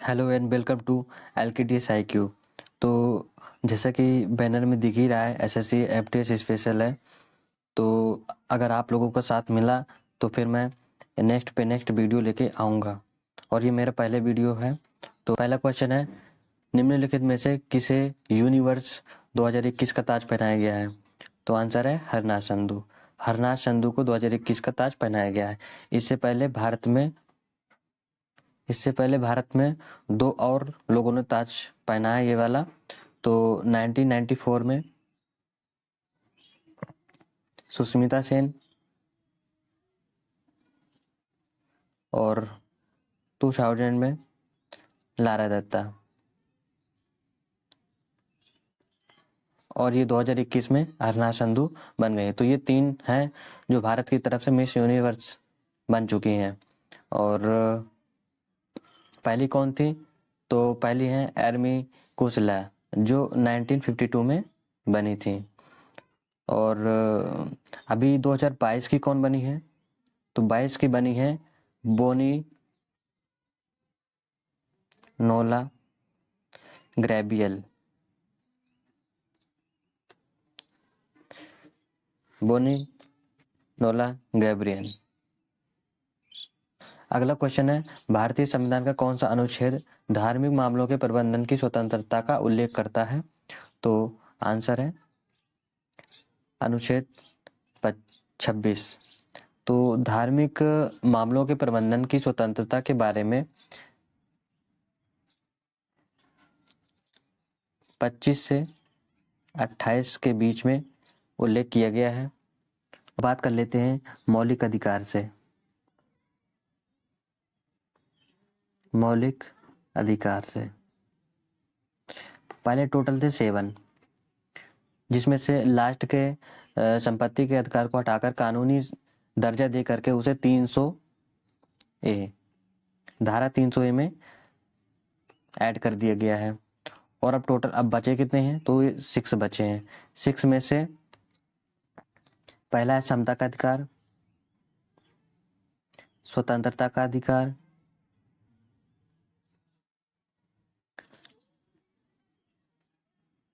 Hello and welcome to LKTS IQ। तो जैसा कि बैनर में दिख ही रहा है, एसएससी एफटीएस स्पेशल है। तो अगर आप लोगों का साथ मिला तो फिर मैं नेक्स्ट वीडियो लेके आऊँगा, और ये मेरा पहले वीडियो है। तो पहला क्वेश्चन है, निम्नलिखित में से किसे यूनिवर्स 2021 का ताज पहनाया गया है? तो आंसर है हरनाथ संधू। हरनाथ संधू को 2021 का ताज पहनाया गया है। इससे पहले भारत में दो और लोगों ने ताज पहना है ये वाला। तो 1994 में सुष्मिता सेन और 2000 में लारा दत्ता, और ये 2021 में हरनाथ संधू बन गए। तो ये तीन हैं जो भारत की तरफ से मिस यूनिवर्स बन चुकी हैं। और पहली कौन थी? तो पहली है एर्मी कुशला, जो 1952 में बनी थी। और अभी 2022 की कौन बनी है? तो 22 की बनी है बोनी नोला ग्रेबियल। बोनी नोला गैब्रियल। अगला क्वेश्चन है, भारतीय संविधान का कौन सा अनुच्छेद धार्मिक मामलों के प्रबंधन की स्वतंत्रता का उल्लेख करता है? तो आंसर है अनुच्छेद 26। तो धार्मिक मामलों के प्रबंधन की स्वतंत्रता के बारे में 25 से 28 के बीच में उल्लेख किया गया है। बात कर लेते हैं मौलिक अधिकार से। मौलिक अधिकार से पहले टोटल थे 7, जिसमें से लास्ट के संपत्ति के अधिकार को हटाकर कानूनी दर्जा दे करके उसे 300A, धारा 300A में ऐड कर दिया गया है। और अब बचे कितने हैं? तो ये 6 बचे हैं। 6 में से पहला है समता का अधिकार, स्वतंत्रता का अधिकार,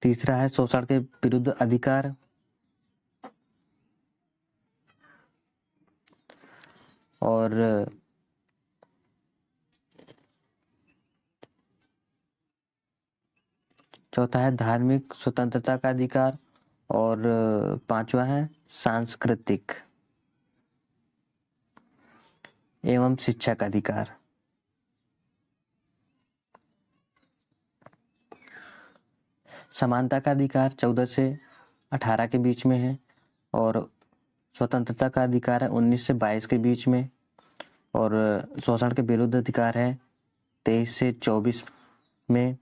तीसरा है शोषण के विरुद्ध अधिकार, और चौथा है धार्मिक स्वतंत्रता का अधिकार, और पांचवा है सांस्कृतिक एवं शिक्षा का अधिकार। समानता का अधिकार 14 से 18 के बीच में है, और स्वतंत्रता का अधिकार है 19 से 22 के बीच में, और शोषण के विरुद्ध अधिकार है 23 से 24 में,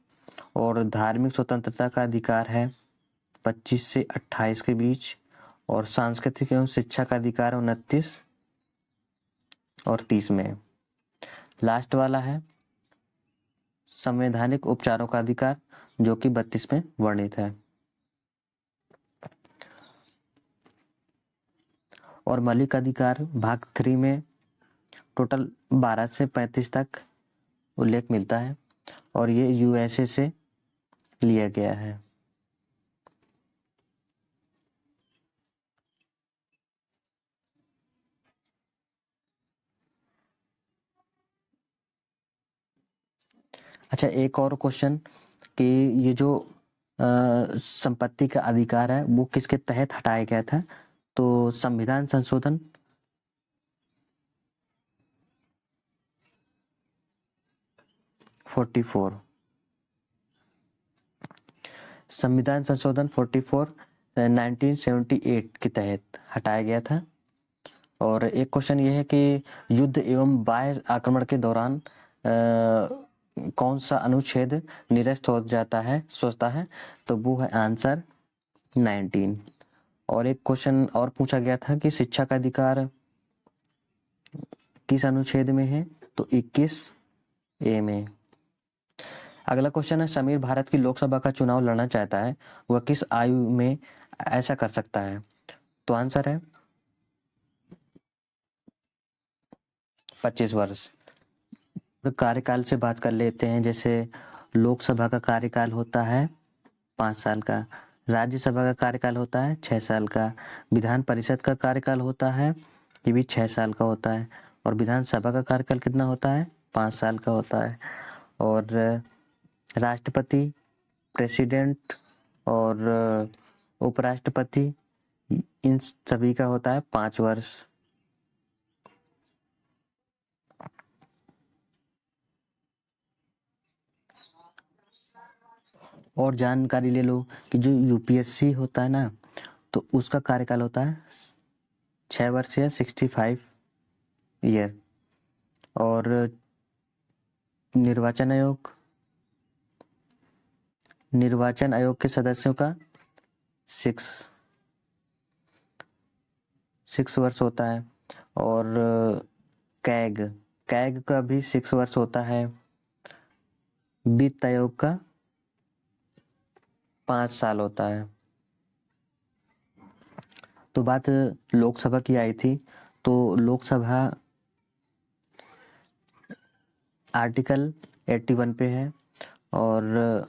और धार्मिक स्वतंत्रता का अधिकार है 25 से 28 के बीच, और सांस्कृतिक एवं शिक्षा का अधिकार 29 और 30 में। लास्ट वाला है संवैधानिक उपचारों का अधिकार, जो कि 32 में वर्णित है। और मौलिक अधिकार भाग 3 में टोटल 12 से 35 तक उल्लेख मिलता है, और ये USA से लिया गया है। अच्छा, एक और क्वेश्चन कि ये जो संपत्ति का अधिकार है वो किसके तहत हटाया गया था? तो संविधान संशोधन 44, संविधान संशोधन 44 1978 के तहत हटाया गया था। और एक क्वेश्चन ये है कि युद्ध एवं बाह्य आक्रमण के दौरान कौन सा अनुच्छेद निरस्त हो जाता है, सोचता है? तो वो है आंसर 19। और एक क्वेश्चन और पूछा गया था कि शिक्षा का अधिकार किस अनुच्छेद में है? तो 21A में। अगला क्वेश्चन है, समीर भारत की लोकसभा का चुनाव लड़ना चाहता है, वह किस आयु में ऐसा कर सकता है? तो आंसर है 25 वर्ष। कार्यकाल से बात कर लेते हैं। जैसे लोकसभा का कार्यकाल होता है 5 साल का, राज्यसभा का कार्यकाल होता है 6 साल का, विधान परिषद का कार्यकाल होता है, ये भी 6 साल का होता है, और विधानसभा का कार्यकाल कितना होता है? 5 साल का होता है। और राष्ट्रपति, प्रेसिडेंट और उपराष्ट्रपति, इन सभी का होता है 5 वर्ष। और जानकारी ले लो कि जो यूपीएससी होता है ना, तो उसका कार्यकाल होता है 6 वर्ष या 65 ईयर। और निर्वाचन आयोग के सदस्यों का 6 वर्ष होता है। और कैग का भी 6 वर्ष होता है। वित्त आयोग का 5 साल होता है। तो बात लोकसभा की आई थी, तो लोकसभा आर्टिकल 81 पे है, और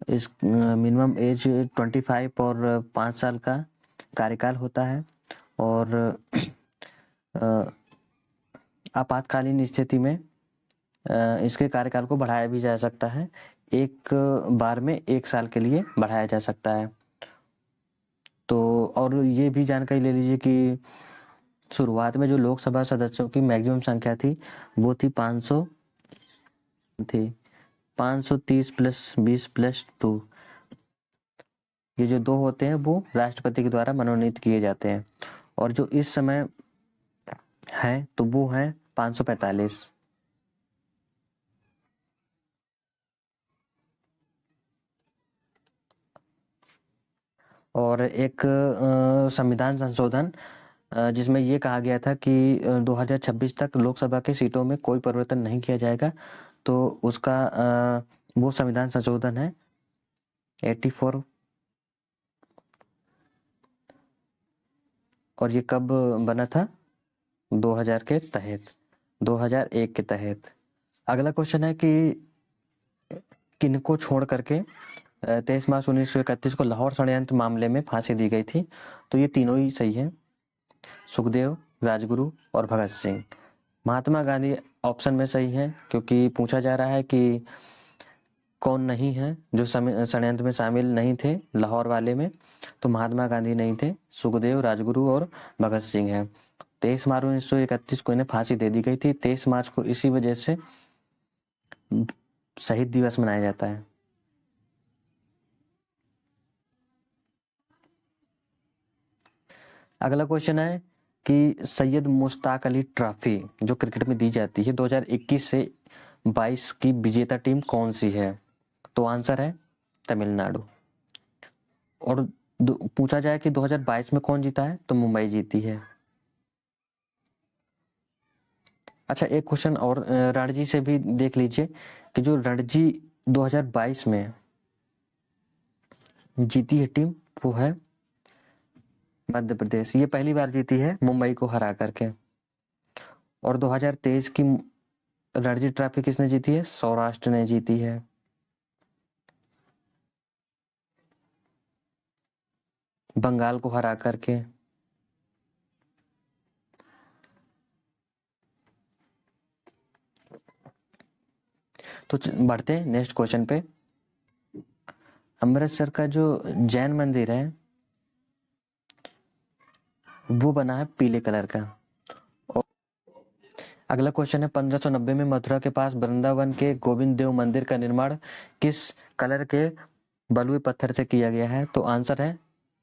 इस मिनिमम एज 25 और 5 साल का कार्यकाल होता है। और आपातकालीन स्थिति में इसके कार्यकाल को बढ़ाया भी जा सकता है, एक बार में 1 साल के लिए बढ़ाया जा सकता है। तो और ये भी जानकारी ले लीजिए कि शुरुआत में जो लोकसभा सदस्यों की मैक्सिमम संख्या थी वो थी 500 थी, 530 + 20 + 2, ये जो 2 होते हैं वो राष्ट्रपति के द्वारा मनोनीत किए जाते हैं। और जो इस समय है तो वो है 545। और एक संविधान संशोधन जिसमें ये कहा गया था कि 2026 तक लोकसभा के सीटों में कोई परिवर्तन नहीं किया जाएगा, तो उसका वो संविधान संशोधन है 84। और ये कब बना था? 2001 के तहत। अगला क्वेश्चन है कि किनको छोड़ करके 23 मार्च 1931 को लाहौर षड्यंत्र मामले में फांसी दी गई थी? तो ये तीनों ही सही है, सुखदेव, राजगुरु और भगत सिंह। महात्मा गांधी ऑप्शन में सही है, क्योंकि पूछा जा रहा है कि कौन नहीं है जो षड्यंत्र में शामिल नहीं थे लाहौर वाले में, तो महात्मा गांधी नहीं थे, सुखदेव, राजगुरु और भगत सिंह है। 23 मार्च 1931 को इन्हें फांसी दे दी गई थी। 23 मार्च को इसी वजह से शहीद दिवस मनाया जाता है। अगला क्वेश्चन है कि सैयद मुश्ताक अली ट्रॉफी जो क्रिकेट में दी जाती है 2021 से 22 की विजेता टीम कौन सी है? तो आंसर है तमिलनाडु। और पूछा जाए कि 2022 में कौन जीता है, तो मुंबई जीती है। अच्छा, एक क्वेश्चन और रणजी से भी देख लीजिए कि जो रणजी 2022 में जीती है टीम वो है मध्य प्रदेश। ये पहली बार जीती है मुंबई को हरा करके। और 2023 की रणजी ट्रॉफी किसने जीती है? सौराष्ट्र ने जीती है। बंगाल को हरा करके। तो बढ़ते हैं नेक्स्ट क्वेश्चन पे। अमृतसर का जो जैन मंदिर है वो बना है पीले कलर का। और अगला क्वेश्चन है 1590 में मथुरा के पास वृंदावन के गोविंद देव मंदिर का निर्माण किस कलर के बलुए पत्थर से किया गया है? तो आंसर है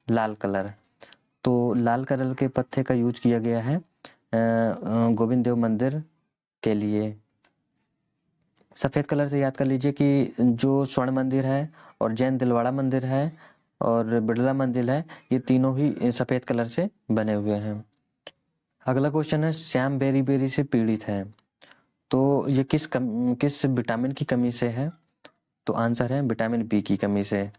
लाल कलर। तो लाल कलर के पत्थर का यूज किया गया है गोविंद देव मंदिर के लिए। सफ़ेद कलर से याद कर लीजिए कि जो स्वर्ण मंदिर है और जैन दिलवाड़ा मंदिर है और बिड़ला मंदिर है, ये तीनों ही सफ़ेद कलर से बने हुए हैं। अगला क्वेश्चन है श्याम बेरी बेरी से पीड़ित है, तो ये किस विटामिन की कमी से है? तो आंसर है विटामिन बी की कमी से।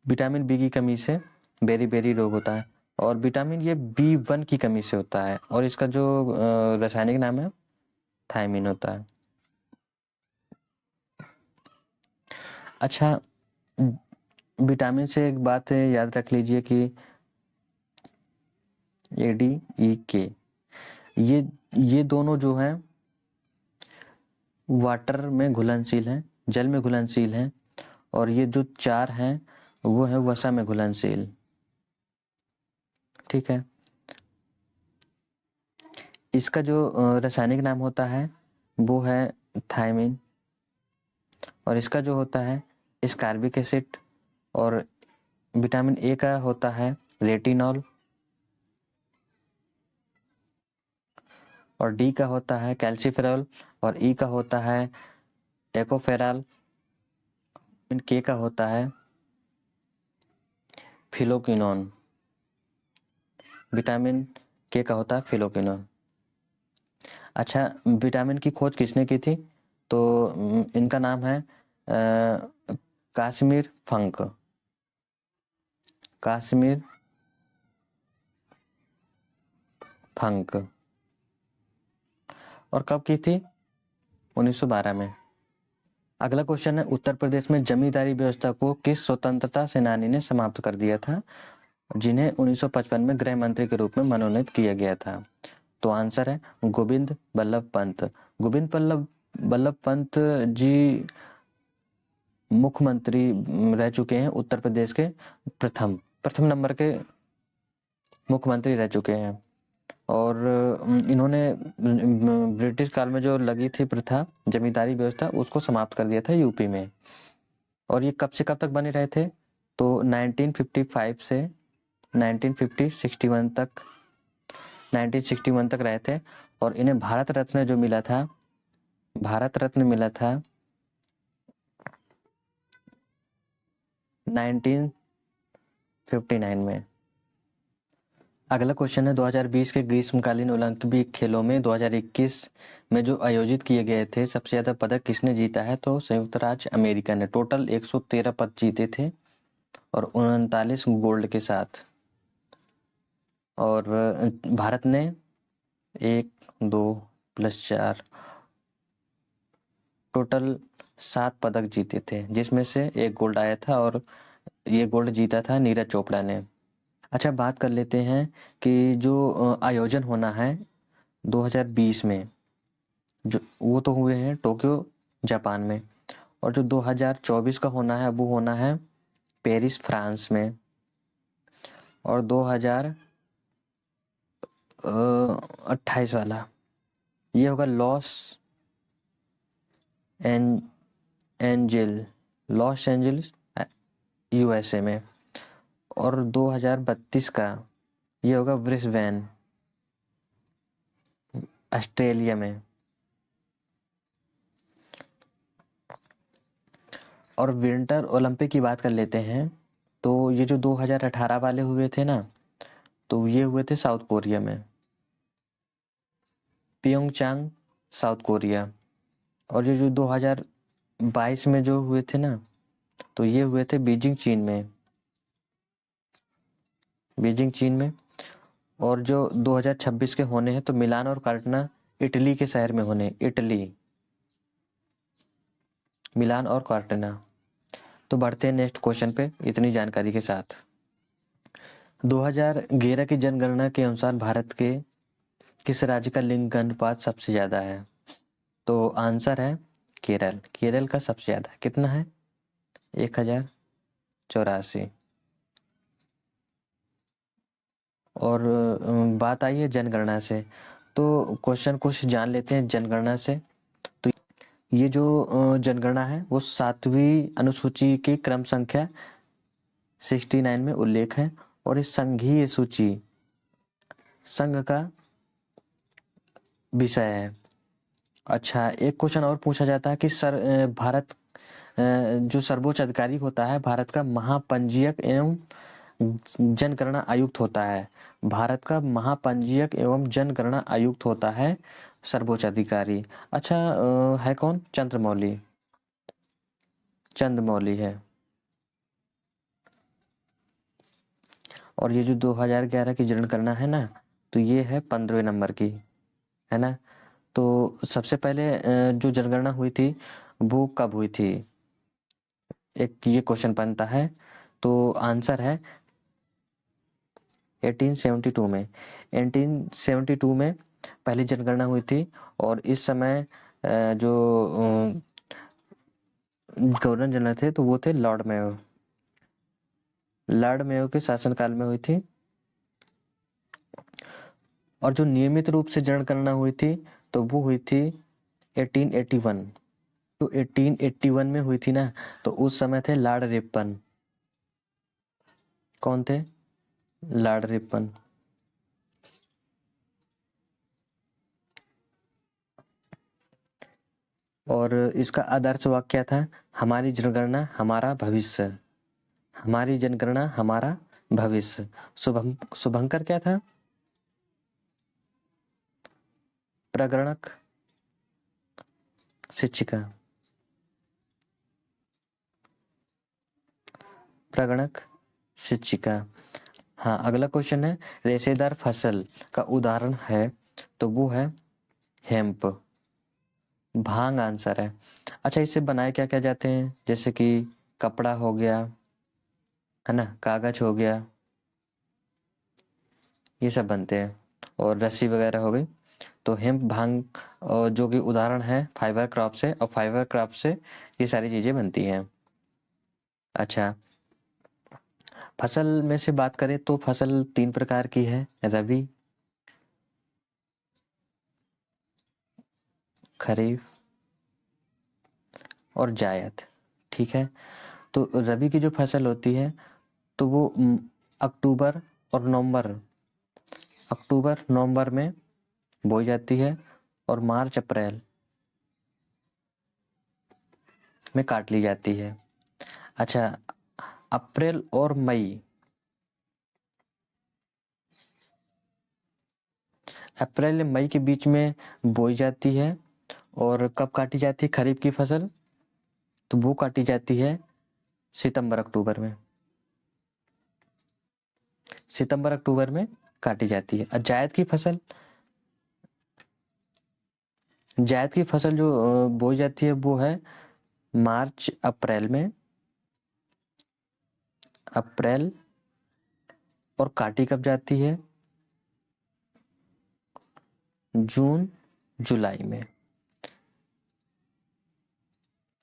विटामिन बी की कमी से बेरी बेरी रोग होता है। और विटामिन ये B1 की कमी से होता है, और इसका जो रासायनिक नाम है थायमिन होता है। अच्छा, विटामिन से एक बात याद रख लीजिए कि ADE, ये दोनों जो हैं वाटर में घुलनशील हैं, जल में घुलनशील हैं, और ये जो 4 हैं वो है वसा में घुलनशील। ठीक है। इसका जो रासायनिक नाम होता है वो है थायमिन, और इसका जो होता है स्कारबिक एसिड, और विटामिन ए का होता है रेटिनॉल, और डी का होता है कैल्सीफेरॉल, और ई का होता है टेकोफेरॉल, के का होता है फिलोक्विनोन। विटामिन के का होता है फिलोक्विनोन। अच्छा, विटामिन की खोज किसने की थी? तो इनका नाम है काश्मीर फंक। काश्मीर फंक। और कब की थी? 1912 में। अगला क्वेश्चन है, उत्तर प्रदेश में जमींदारी व्यवस्था को किस स्वतंत्रता सेनानी ने समाप्त कर दिया था, जिन्हें 1955 में गृह मंत्री के रूप में मनोनीत किया गया था? तो आंसर है गोविंद बल्लभ पंत। गोविंद बल्लभ पंत जी मुख्यमंत्री रह चुके हैं उत्तर प्रदेश के, प्रथम नंबर के मुख्यमंत्री रह चुके हैं। और इन्होंने ब्रिटिश काल में जो लगी थी प्रथा, जमींदारी व्यवस्था, उसको समाप्त कर दिया था यूपी में। और ये कब से कब तक बने रहे थे? तो 1955 से 1961 तक 1961 तक रहे थे। और इन्हें भारत रत्न जो मिला था, भारत रत्न मिला था 1959 में। अगला क्वेश्चन है, 2020 के ग्रीष्मकालीन ओलंपिक खेलों में 2021 में जो आयोजित किए गए थे, सबसे ज्यादा पदक किसने जीता है? तो संयुक्त राज्य अमेरिका ने टोटल 113 पदक जीते थे, और 39 गोल्ड के साथ। और भारत ने 1 2 + 4 टोटल 7 पदक जीते थे, जिसमें से 1 गोल्ड आया था, और ये गोल्ड जीता था नीरज चोपड़ा ने। अच्छा, बात कर लेते हैं कि जो आयोजन होना है 2020 में, जो वो तो हुए हैं टोक्यो जापान में, और जो 2024 का होना है वो होना है पेरिस फ्रांस में, और 2028 वाला ये होगा लॉस एंजल्स USA में, और 2032 का ये होगा ब्रिस्बेन ऑस्ट्रेलिया में। और विंटर ओलंपिक की बात कर लेते हैं, तो ये जो 2018 वाले हुए थे ना, तो ये हुए थे साउथ कोरिया में, प्योंगचांग साउथ कोरिया। और ये जो 2022 में जो हुए थे ना, तो ये हुए थे बीजिंग चीन में। और जो 2026 के होने हैं तो मिलान और कार्टना इटली के शहर में होने, मिलान और कार्टना। तो बढ़ते हैं नेक्स्ट क्वेश्चन पे इतनी जानकारी के साथ। 2011 की जनगणना के अनुसार भारत के किस राज्य का लिंग अनुपात सबसे ज्यादा है? तो आंसर है केरल का सबसे ज्यादा। कितना है? 1084। और बात आई है जनगणना से, तो क्वेश्चन कुछ जान लेते हैं जनगणना से। तो ये जो जनगणना है वो 7वीं अनुसूची की क्रम संख्या 69 में उल्लेख है, और इस संघीय सूची संघ का विषय है। अच्छा, एक क्वेश्चन और पूछा जाता है कि भारत जो सर्वोच्च अधिकारी होता है भारत का महापंजीयक एवं जनगणना आयुक्त होता है, भारत का महापंजीयक एवं जनगणना आयुक्त होता है सर्वोच्च अधिकारी। अच्छा, है कौन? चंद्रमौली है। और ये जो 2011 की जनगणना है ना, तो ये है 15वें नंबर की, है ना। तो सबसे पहले जो जनगणना हुई थी वो कब हुई थी? एक ये क्वेश्चन बनता है। तो आंसर है 1872 में। 1872 में पहली जनगणना हुई थी और इस समय जो गवर्नर जनरल थे तो वो थे लॉर्ड मेयो। लॉर्ड मेयो के शासनकाल में हुई थी। और जो नियमित रूप से जनगणना हुई थी तो वो हुई थी 1881। तो 1881 में हुई थी ना, तो उस समय थे लॉर्ड रिपन। कौन थे? Lord Ripon. और इसका आदर्श वाक्य क्या था? हमारी जनगणना हमारा भविष्य। हमारी जनगणना हमारा भविष्य। शुभंकर क्या था? प्रगणक शिक्षिका। प्रगणक शिक्षिका। हाँ, अगला क्वेश्चन है रेशेदार फसल का उदाहरण है तो वो है हेम्प। भांग आंसर है। अच्छा, इससे बनाए क्या क्या जाते हैं? जैसे कि कपड़ा हो गया, है ना, कागज हो गया, ये सब बनते हैं, और रस्सी वगैरह हो गई। तो हेम्प भांग जो कि उदाहरण है फाइबर क्रॉप से, और फाइबर क्रॉप से ये सारी चीजें बनती हैं। अच्छा, फसल में से बात करें तो फसल 3 प्रकार की है, रबी, खरीफ और जायद। ठीक है। तो रबी की जो फसल होती है तो वो अक्टूबर और नवंबर में बोई जाती है और मार्च अप्रैल में काट ली जाती है। अच्छा, अप्रैल और मई, अप्रैल मई के बीच में बोई जाती है। और कब काटी जाती है खरीफ की फसल? तो वो काटी जाती है सितंबर अक्टूबर में। सितंबर अक्टूबर में काटी जाती है। और जायद की फसल जो बोई जाती है वो है मार्च अप्रैल में। अप्रैल, और काटी कब जाती है? जून जुलाई में।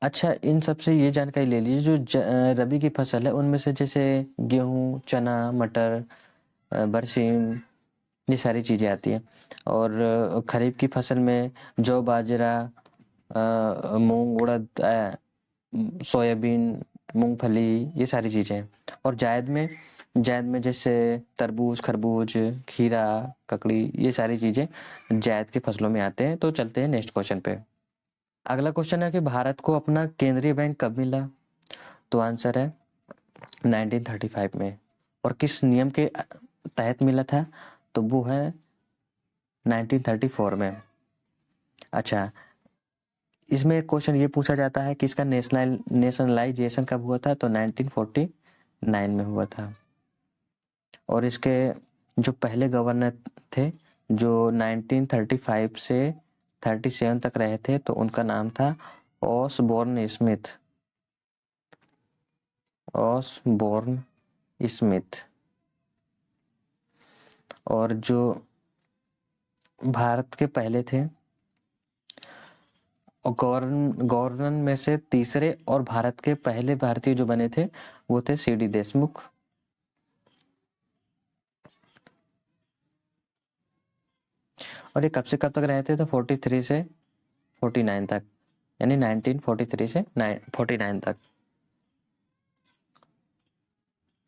अच्छा, इन सब से ये जानकारी ले लीजिए जो रबी की फसल है उनमें से जैसे गेहूं, चना, मटर, बरसीम, ये सारी चीज़ें आती हैं। और खरीफ की फसल में जौ, बाजरा, मूंग, उड़द, सोयाबीन, मूंगफली, ये सारी चीज़ें हैं। और जायद में जैसे तरबूज, खरबूज, खीरा, ककड़ी, ये सारी चीज़ें जायद की फसलों में आते हैं। तो चलते हैं नेक्स्ट क्वेश्चन पे। अगला क्वेश्चन है कि भारत को अपना केंद्रीय बैंक कब मिला? तो आंसर है 1935 में। और किस नियम के तहत मिला था? तो वो है 1934 में। अच्छा, इसमें एक क्वेश्चन ये पूछा जाता है कि इसका नेशनलाइजेशन कब हुआ था? तो 1949 में हुआ था। और इसके जो पहले गवर्नर थे जो 1935 से 37 तक रहे थे तो उनका नाम था ऑसबोर्न स्मिथ। Osborne Smith. और जो भारत के पहले थे और गवर्नर में से तीसरे और भारत के पहले भारतीय जो बने थे वो थे सीडी देशमुख। और ये कब से कब तक रहे थे? तो 43 से 49 तक, यानी 1943 से 49 तक।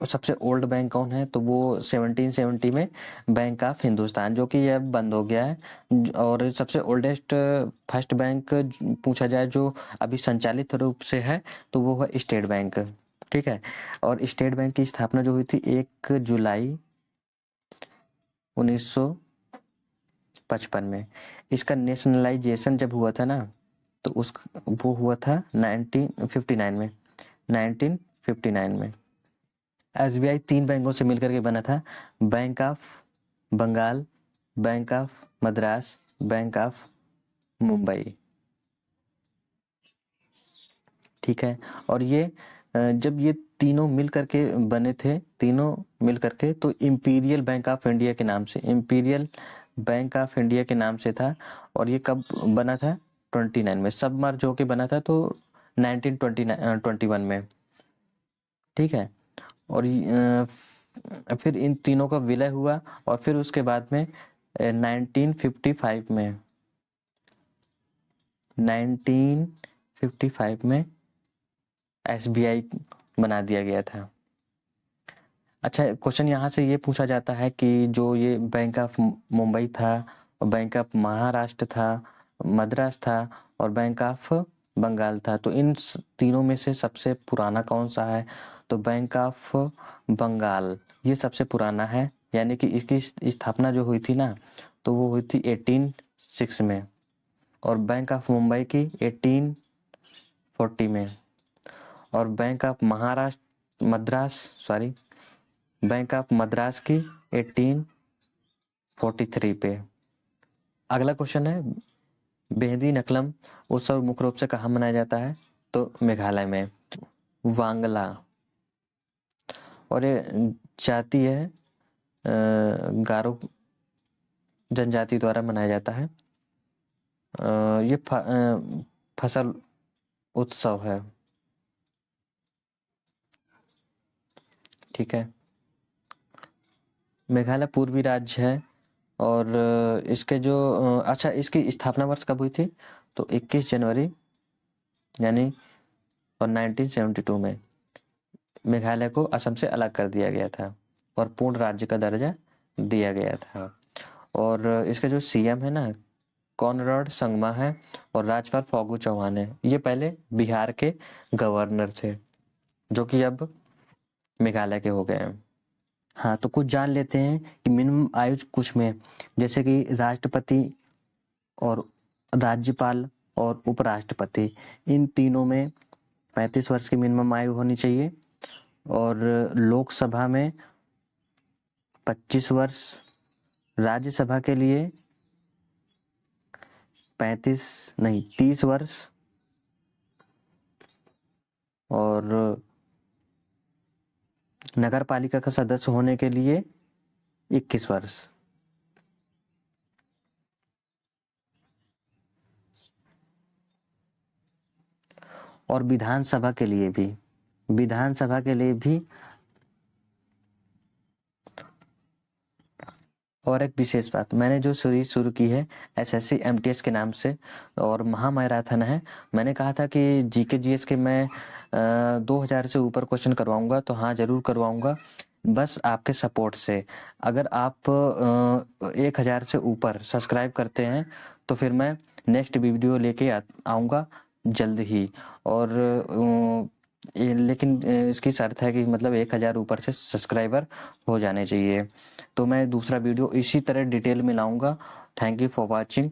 और सबसे ओल्ड बैंक कौन है? तो वो 1770 में बैंक ऑफ हिंदुस्तान, जो कि अब बंद हो गया है। और सबसे ओल्डेस्ट फर्स्ट बैंक पूछा जाए जो अभी संचालित रूप से है तो वो है स्टेट बैंक। ठीक है। और स्टेट बैंक की स्थापना जो हुई थी 1 जुलाई 1955 में। इसका नेशनलाइजेशन जब हुआ था ना तो वो हुआ था 1959 में। 1959 में। एसबीआई 3 बैंकों से मिलकर के बना था, bank of Bengal, bank of Madras, bank of Mumbai. ठीक है। और ये जब ये तीनों मिल करके बने थे, तीनों मिल करके, तो इम्पीरियल बैंक ऑफ इंडिया के नाम से, इम्पीरियल बैंक ऑफ इंडिया के नाम से था। और ये कब बना था? 29 में सब मर्ज होके बना था, तो 1921 में, ठीक है। और फिर इन तीनों का विलय हुआ, और फिर उसके बाद में 1955 में 1955 में SBI बना दिया गया था। अच्छा, क्वेश्चन यहाँ से ये पूछा जाता है कि जो ये बैंक ऑफ मुंबई था, और बैंक ऑफ महाराष्ट्र था, मद्रास था, और बैंक ऑफ बंगाल था, तो इन तीनों में से सबसे पुराना कौन सा है? तो बैंक ऑफ बंगाल ये सबसे पुराना है, यानी कि इसकी स्थापना जो हुई थी ना, तो वो हुई थी 1806 में, और बैंक ऑफ मुंबई की 1840 में, और bank of bank of Madras की 1843 पे। अगला क्वेश्चन है, बेहदी नकलम उत्सव मुख्य रूप से कहाँ मनाया जाता है? तो मेघालय में, वांगला। और ये जाति है गारो जनजाति द्वारा मनाया जाता है। ये फसल उत्सव है, ठीक है। मेघालय पूर्वी राज्य है, और इसके जो अच्छा, इसकी स्थापना वर्ष कब हुई थी? तो 21 जनवरी यानी और 1972 में मेघालय को असम से अलग कर दिया गया था, और पूर्ण राज्य का दर्जा दिया गया था। और इसके जो सीएम है ना, कॉनराड संगमा है, और राज्यपाल फागू चौहान है। ये पहले बिहार के गवर्नर थे, जो कि अब मेघालय के हो गए हैं। हाँ, तो कुछ जान लेते हैं कि मिनिमम आयु कुछ में, जैसे कि राष्ट्रपति और राज्यपाल और उपराष्ट्रपति, इन तीनों में 35 वर्ष की मिनिमम आयु होनी चाहिए, और लोकसभा में 25 वर्ष, राज्यसभा के लिए 30 वर्ष, और नगर पालिका का सदस्य होने के लिए 21 वर्ष। और विधानसभा के लिए भी, और एक विशेष बात, मैंने जो सीरीज शुरू की है SSC MTS के नाम से, और महामैराथन है, मैंने कहा था कि GK GS के मैं 2000 से ऊपर क्वेश्चन करवाऊंगा, तो हाँ जरूर करवाऊंगा, बस आपके सपोर्ट से। अगर आप 1000 से ऊपर सब्सक्राइब करते हैं, तो फिर मैं नेक्स्ट वीडियो लेके आऊँगा जल्द ही। और लेकिन इसकी शर्त है कि मतलब 1000 ऊपर से सब्सक्राइबर हो जाने चाहिए, तो मैं दूसरा वीडियो इसी तरह डिटेल में लाऊंगा। Thank you for watching.